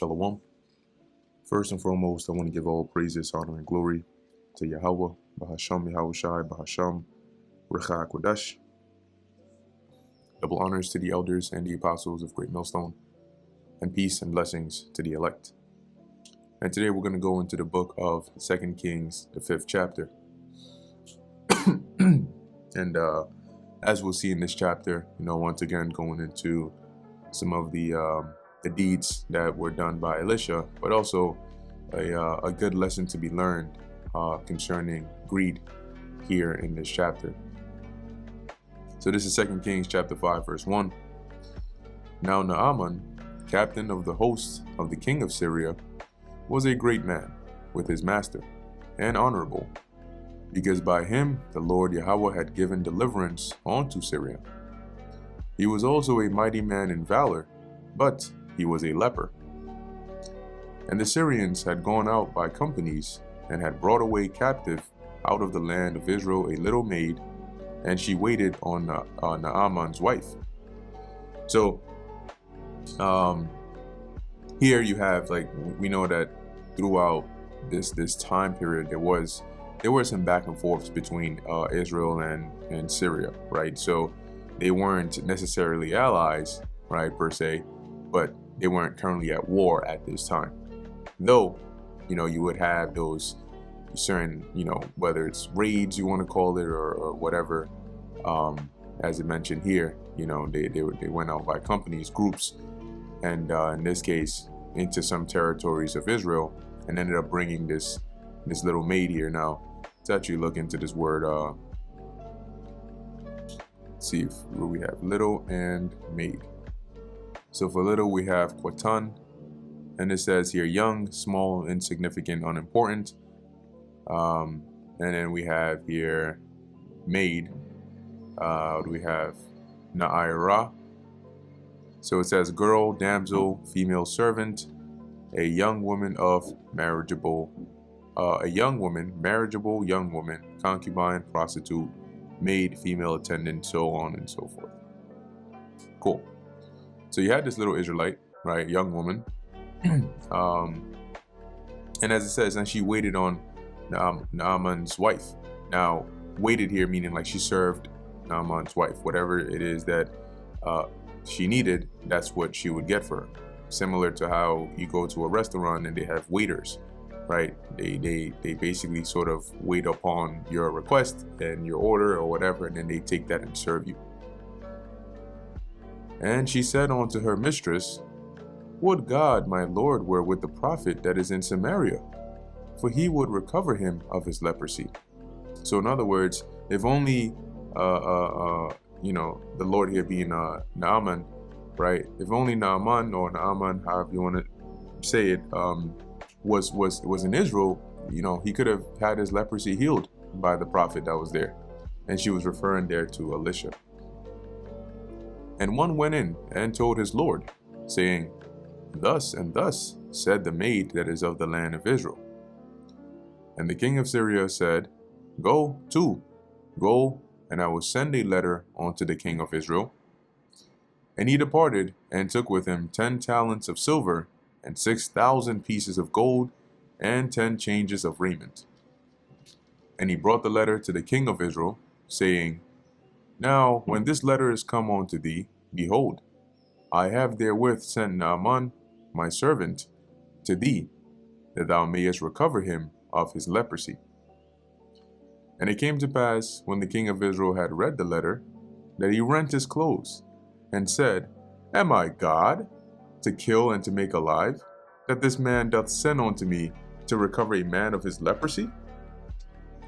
Shalom. First and foremost, I want to give all praises, honor, and glory to Yahweh, Bahasham Yahushai, Bahasham Recha Kodesh. Double honors to the elders and the apostles of Great Millstone, and peace and blessings to the elect. And today we're going to go into the book of 2 Kings, the 5th chapter. And as we'll see in this chapter, once again going into some of the deeds that were done by Elisha, but also a good lesson to be learned concerning greed here in this chapter. So this is 2 Kings chapter 5 verse 1. Now Naaman, captain of the host of the king of Syria, was a great man with his master, and honorable, because by him the Lord Yahweh had given deliverance unto Syria. He was also a mighty man in valor, but he was a leper. And the Syrians had gone out by companies, and had brought away captive out of the land of Israel a little maid, and she waited on Naaman's wife. So here you have, we know that throughout this time period there were some back and forths between Israel and Syria, right? So they weren't necessarily allies, right, per se, but they weren't currently at war at this time. Though, you would have those certain, whether it's raids you want to call it or whatever, as it mentioned here, they went out by companies, groups, and in this case into some territories of Israel, and ended up bringing this little maid here. Now let's actually look into this word. See if we have little and maid. So for little we have Quatan, and it says here young, small, insignificant, unimportant. And then we have here maid. We have Na'ira. So it says girl, damsel, female servant, a young woman, marriageable young woman, concubine, prostitute, maid, female attendant, so on and so forth. Cool. So you had this little Israelite, right, young woman, and as it says, and she waited on Naaman's wife. Now, waited here meaning like she served Naaman's wife. Whatever it is that she needed, that's what she would get for her. Similar to how you go to a restaurant and they have waiters, right? They basically sort of wait upon your request and your order or whatever, and then they take that and serve you. And she said unto her mistress, would God my Lord were with the prophet that is in Samaria, for he would recover him of his leprosy. So in other words, if only the Lord here being Naaman, right? If only Naaman, or Naaman, however you want to say it, was in Israel, he could have had his leprosy healed by the prophet that was there. And she was referring there to Elisha. And one went in and told his Lord, saying, thus and thus said the maid that is of the land of Israel. And the king of Syria said, go, and I will send a letter unto the king of Israel. And he departed, and took with him 10 talents of silver, and 6,000 pieces of gold, and 10 changes of raiment. And he brought the letter to the king of Israel, saying, now when this letter is come unto thee, behold, I have therewith sent Naaman, my servant, to thee, that thou mayest recover him of his leprosy. And it came to pass, when the king of Israel had read the letter, that he rent his clothes, and said, am I God, to kill and to make alive, that this man doth send unto me to recover a man of his leprosy?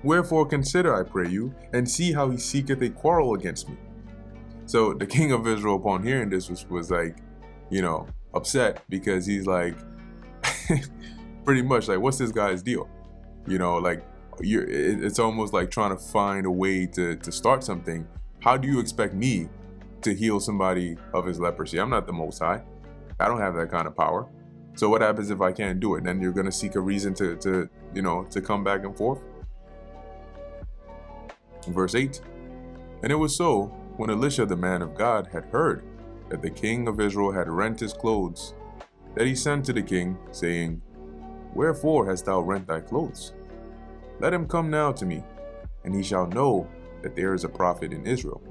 Wherefore consider, I pray you, and see how he seeketh a quarrel against me. So the king of Israel, upon hearing this, was like, upset, because he's like, pretty much like, what's this guy's deal? It's almost like trying to find a way to start something. How do you expect me to heal somebody of his leprosy? I'm not the Most High. I don't have that kind of power. So what happens if I can't do it? Then you're going to seek a reason to come back and forth. Verse 8. And it was so, when Elisha the man of God had heard that the king of Israel had rent his clothes, that he sent to the king, saying, Wherefore hast thou rent thy clothes? Let him come now to me, and he shall know that there is a prophet in Israel.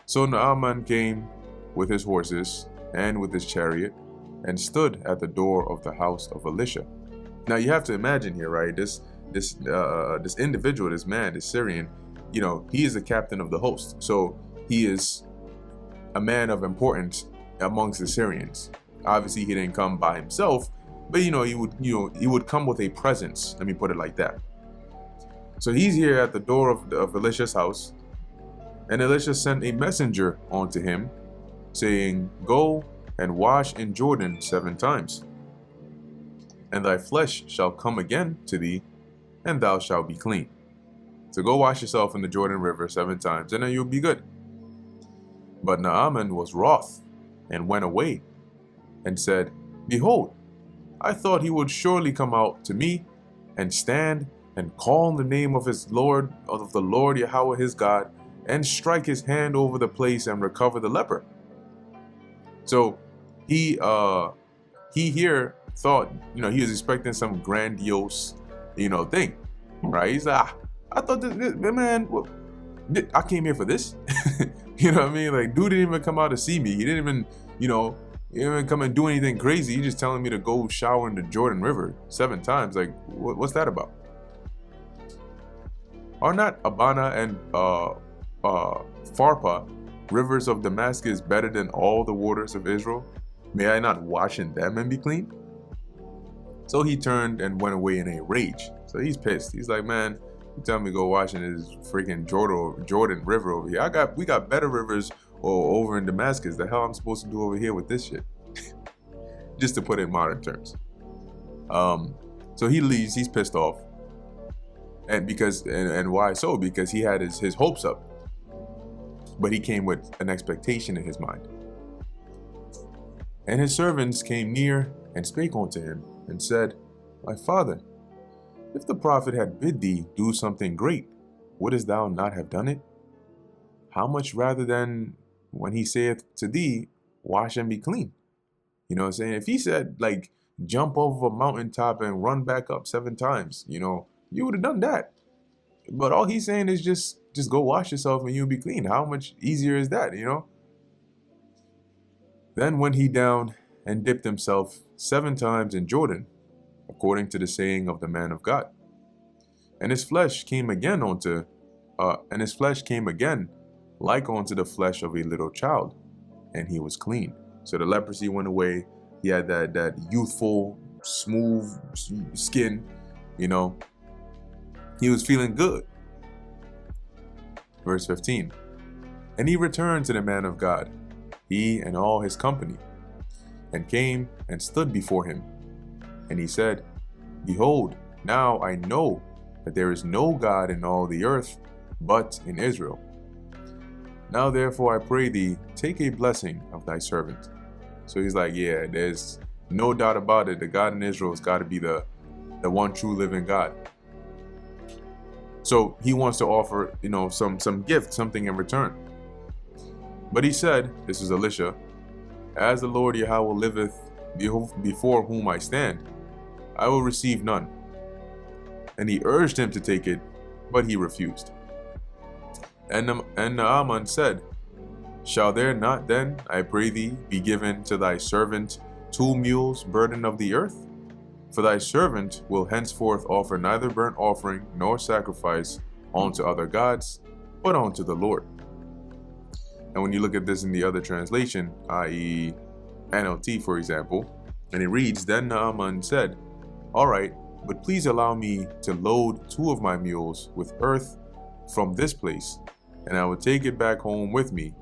So Naaman came with his horses and with his chariot, and stood at the door of the house of Elisha. Now you have to imagine here, right? This individual, this man, this Syrian, he is the captain of the host. So he is a man of importance amongst the Syrians. Obviously, he didn't come by himself, but he would come with a presence. Let me put it like that. So he's here at the door of Elisha's house, and Elisha sent a messenger unto him, saying, Go and wash in Jordan 7 times, and thy flesh shall come again to thee, and thou shalt be clean. So go wash yourself in the Jordan River 7 times, and then you'll be good. But Naaman was wroth, and went away, and said, Behold, I thought he would surely come out to me, and stand, and call on the name of the Lord Yahweh his God, and strike his hand over the place, and recover the leper. So he here thought, he was expecting some grandiose, thing, right? He's like, I thought this man, I came here for this. You know what I mean? Like, dude didn't even come out to see me. He didn't even, he didn't even come and do anything crazy. He's just telling me to go shower in the Jordan River 7 times. Like, what's that about? Are not Abana and Pharpar, rivers of Damascus, better than all the waters of Israel? May I not wash in them and be clean? So he turned and went away in a rage. So he's pissed. He's like, man, you tell me to go wash in this freaking Jordan River over here. We got better rivers over in Damascus. The hell I'm supposed to do over here with this shit? Just to put it in modern terms. So he leaves. He's pissed off. And why so? Because he had his hopes up. But he came with an expectation in his mind. And his servants came near and spake unto him, and said, My father, if the prophet had bid thee do something great, wouldest thou not have done it? How much rather than when he saith to thee, Wash and be clean? You know what I'm saying? If he said, like, jump over a mountaintop and run back up 7 times, you would have done that. But all he's saying is just go wash yourself and you'll be clean. How much easier is that, Then went he down and dipped himself 7 times in Jordan, according to the saying of the man of God. And his flesh came again like unto the flesh of a little child, and he was clean. So the leprosy went away. He had that youthful, smooth skin, He was feeling good. Verse 15. And he returned to the man of God, he and all his company, and came and stood before him. And he said, Behold, now I know that there is no God in all the earth but in Israel. Now therefore I pray thee, take a blessing of thy servant. So he's like, yeah, there's no doubt about it. The God in Israel has got to be the one true living God. So he wants to offer, some gift, something in return. But he said, this is Elisha, As the Lord Yahweh liveth, before whom I stand, I will receive none. And he urged him to take it, but he refused. And Naaman said, Shall there not then, I pray thee, be given to thy servant 2 mules burden of the earth? For thy servant will henceforth offer neither burnt offering nor sacrifice unto other gods, but unto the Lord. And when you look at this in the other translation, i.e. NLT, for example, and it reads, Then Naaman said, All right, but please allow me to load 2 of my mules with earth from this place, and I will take it back home with me.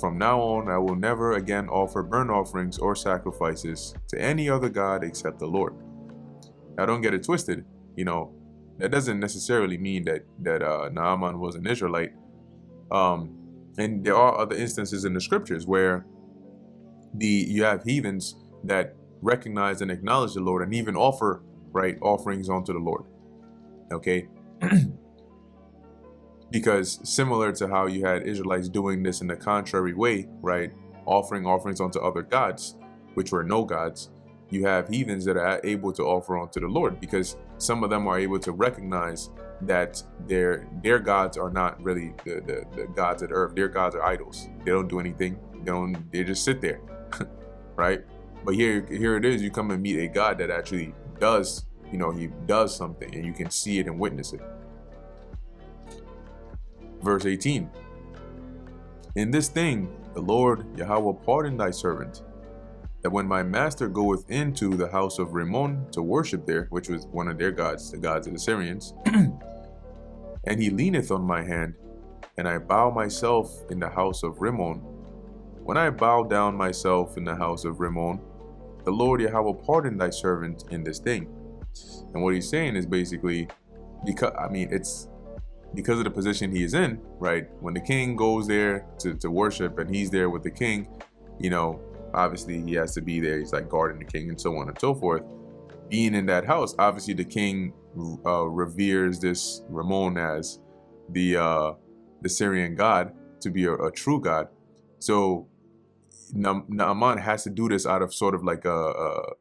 From now on, I will never again offer burnt offerings or sacrifices to any other god except the Lord. Now, don't get it twisted. That doesn't necessarily mean that Naaman was an Israelite. And there are other instances in the scriptures where you have heathens that recognize and acknowledge the Lord and even offer offerings unto the Lord. Okay. Because similar to how you had Israelites doing this in the contrary way, right, offering offerings unto other gods, which were no gods, you have heathens that are able to offer unto the Lord, because some of them are able to recognize that their gods are not really the gods of the earth. Their gods are idols. They don't do anything. They just sit there. Right? But here it is, you come and meet a God that actually does, he does something, and you can see it and witness it. Verse 18. In this thing the Lord Yahweh pardon thy servant, that when my master goeth into the house of Rimmon to worship there, which was one of their gods, the gods of the Syrians, and he leaneth on my hand, and I bow myself in the house of Rimmon. When I bow down myself in the house of Rimmon, the Lord Yahweh pardon thy servant in this thing. And what he's saying is basically, it's because of the position he is in, right? When the king goes there to worship, and he's there with the king, obviously he has to be there. He's like guarding the king and so on and so forth. Being in that house, obviously the king reveres this Rimmon as the Syrian god to be a true god. So Naaman has to do this out of sort of like a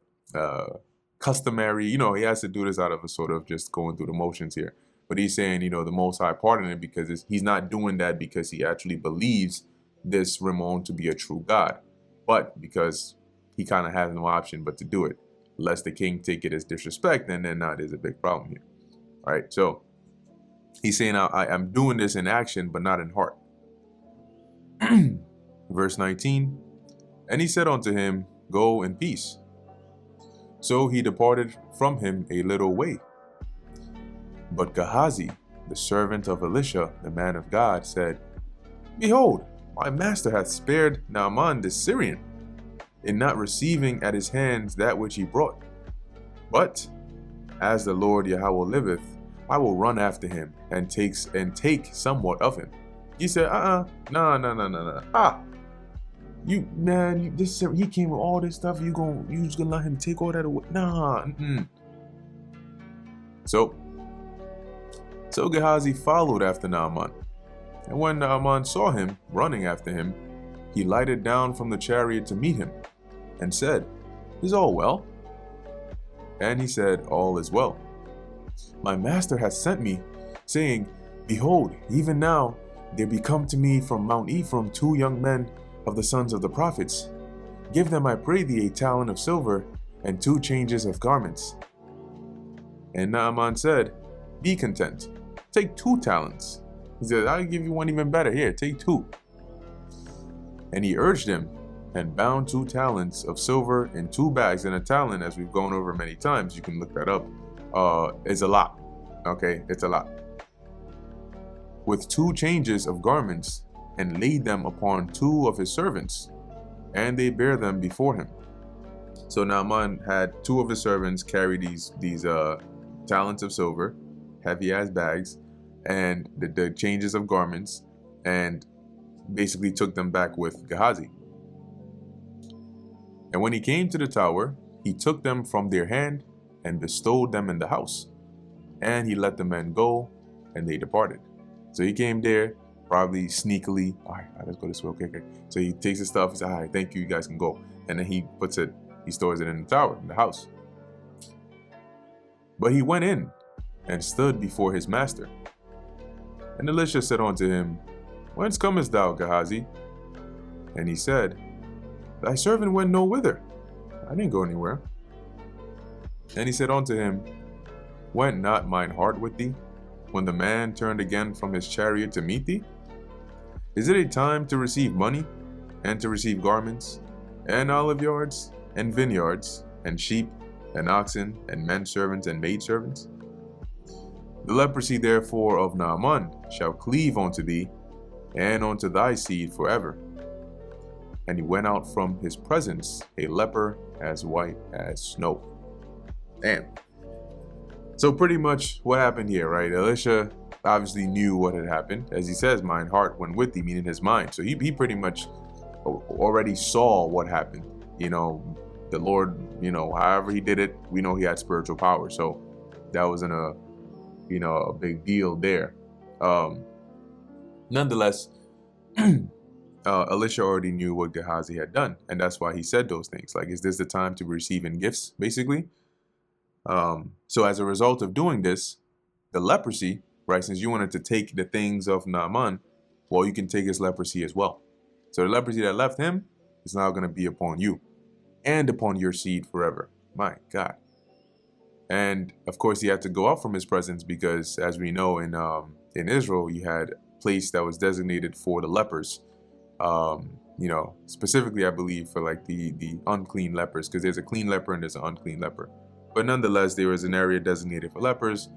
customary, he has to do this out of a sort of just going through the motions here. But he's saying, the Most High pardoned him because he's not doing that because he actually believes this Rimmon to be a true god, but because he kind of has no option but to do it. Lest the king take it as disrespect, then there's a big problem here. All right, so he's saying, I'm doing this in action, but not in heart. Verse 19, and he said unto him, go in peace. So he departed from him a little way. But Gehazi, the servant of Elisha, the man of God, said, behold, my master hath spared Naaman the Syrian, in not receiving at his hands that which he brought. But as the Lord Yahweh liveth, I will run after him and take somewhat of him. He said, no. He came with all this stuff. You just gonna let him take all that away? Nah. So Gehazi followed after Naaman. And when Naaman saw him running after him, he lighted down from the chariot to meet him, and said, is all well? And he said, all is well. My master hath sent me, saying, behold, even now there be come to me from Mount Ephraim 2 young men of the sons of the prophets. Give them, I pray thee, a talent of silver, and 2 changes of garments. And Naaman said, be content, take 2 talents. He said, I'll give you one even better. Here, take 2. And he urged him, and bound 2 talents of silver in 2 bags. And a talent, as we've gone over many times, you can look that up, is a lot. Okay, it's a lot. With 2 changes of garments, and laid them upon 2 of his servants, and they bare them before him. So Naaman had 2 of his servants carry these talents of silver, heavy ass bags, and the changes of garments, and basically took them back with Gehazi. And when he came to the tower, he took them from their hand and bestowed them in the house. And he let the men go, and they departed. So he came there, probably sneakily. All right, let's go this way. Okay. So he takes his stuff. He says, all right, thank you. You guys can go. And then he stores it in the tower, in the house. But he went in and stood before his master. And Elisha said unto him, whence comest thou, Gehazi? And he said, thy servant went no whither. I didn't go anywhere. And he said unto him, went not mine heart with thee, when the man turned again from his chariot to meet thee? Is it a time to receive money, and to receive garments, and olive yards, and vineyards, and sheep, and oxen, and men servants, and maid servants? The leprosy therefore of Naaman shall cleave unto thee, and unto thy seed forever. And he went out from his presence, a leper as white as snow. Damn. So pretty much what happened here, right? Elisha obviously knew what had happened. As he says, mine heart went with thee, meaning his mind. So he pretty much already saw what happened. The Lord, however he did it, we know he had spiritual power. So that wasn't a big deal there. Nonetheless, Elisha already knew what Gehazi had done, and that's why he said those things. Like, is this the time to be receiving gifts, basically? So as a result of doing this, the leprosy, right, since you wanted to take the things of Naaman, well, you can take his leprosy as well. So the leprosy that left him is now going to be upon you and upon your seed forever. My God. And of course, he had to go out from his presence because, as we know, in Israel, you had a place that was designated for the lepers. Specifically, I believe, for like the unclean lepers, because there's a clean leper and there's an unclean leper. But nonetheless, there was an area designated for lepers,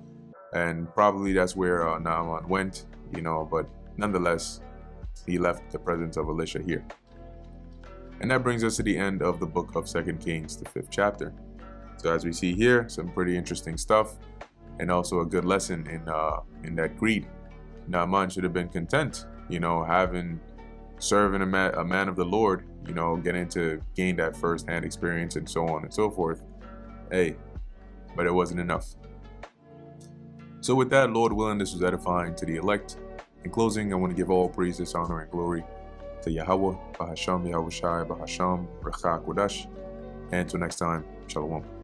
and probably that's where Naaman went, but nonetheless, he left the presence of Elisha here. And that brings us to the end of the book of 2 Kings, the 5th chapter. So as we see here, some pretty interesting stuff, and also a good lesson in that greed. Naaman should have been content, serving a man of the Lord, getting to gain that first-hand experience and so on and so forth. Hey, but it wasn't enough. So with that, Lord willing, this was edifying to the elect. In closing, I want to give all praises, honor, and glory to Yahweh, Bahasham, Yahushai, Bahasham, Rechak, Wadash. And until next time, Shalom.